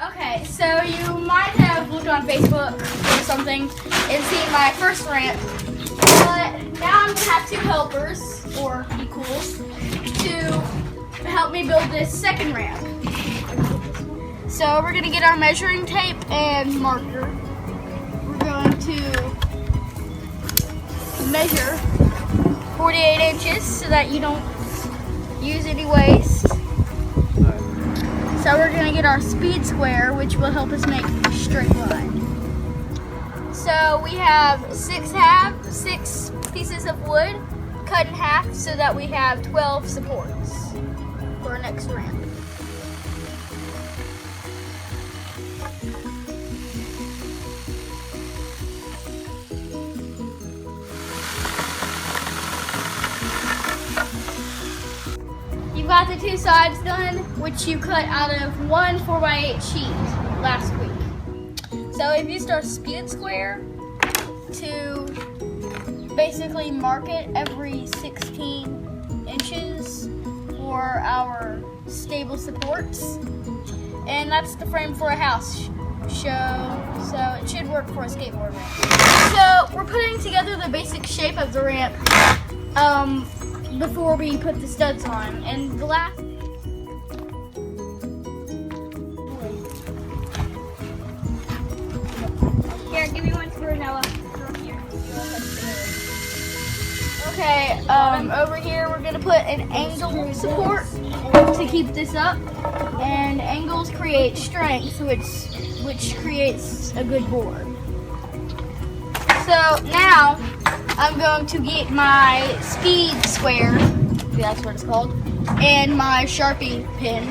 Okay, so you might have looked on Facebook or something and seen my first ramp, but now I'm gonna have two helpers, or equals, to help me build this second ramp. So we're gonna get our measuring tape and marker. We're going to measure 48 inches so that you don't use any waste. So we're gonna get our speed square, which will help us make a straight line. So we have six pieces of wood cut in half so that we have 12 supports for our next ramp. You've got the two sides done, which you cut out of one 4x8 sheet last week. So I've used our speed square to basically mark it every 16 inches for our stable supports. And that's the frame for a house so it should work for a skateboard ramp. So we're putting together the basic shape of the ramp before we put the studs on. And the last here, give me one screw, Noah. Here. Okay, over here we're gonna put an angle support to keep this up, and angles create strength, which creates a good board. So now I'm going to get my speed square, that's what it's called, and my Sharpie pen,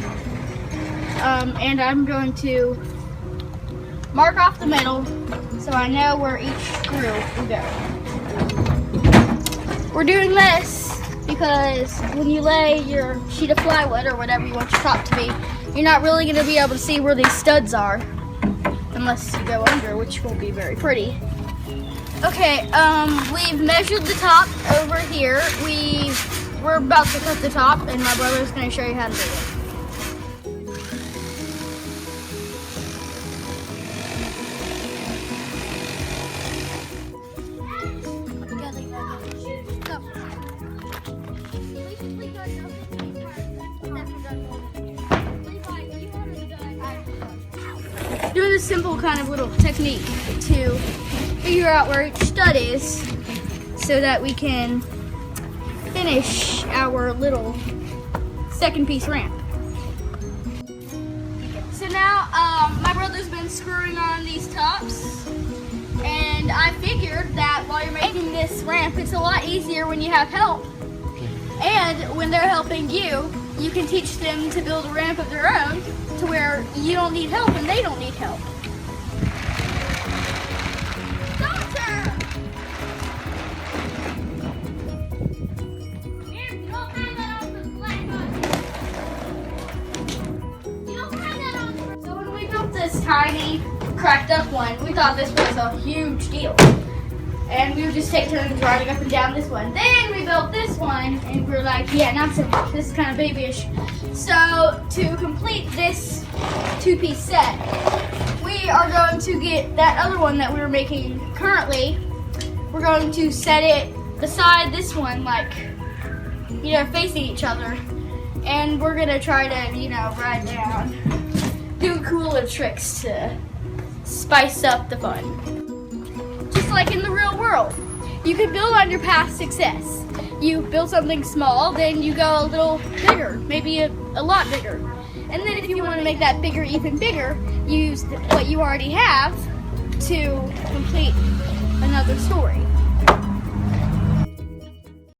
and I'm going to mark off the middle so I know where each screw will go. We're doing this because when you lay your sheet of plywood or whatever you want your top to be, you're not really going to be able to see where these studs are unless you go under, which won't be very pretty. Okay, we've measured the top over here. We're about to cut the top, and my brother's going to show you how to do it. Doing a simple kind of little technique to figure out where each stud is so that we can finish our little second piece ramp. So now my brother's been screwing on these tops, and I figured that while you're making this ramp, it's a lot easier when you have help, and when they're helping you, you can teach them to build a ramp of their own to where you don't need help and they don't need help. This tiny cracked up one, we thought this was a huge deal, and we would just take turns riding up and down this one. Then we built this one and we were like, yeah, not so much, this is kind of babyish. So to complete this two-piece set, we are going to get that other one that we were making currently. We're going to set it beside this one, like, you know, facing each other, and we're gonna try to, you know, ride down, do cool little tricks to spice up the fun. Just like in the real world, you can build on your past success. You build something small, then you go a little bigger, maybe a lot bigger. And then if you want to make that bigger, even bigger, use what you already have to complete another story.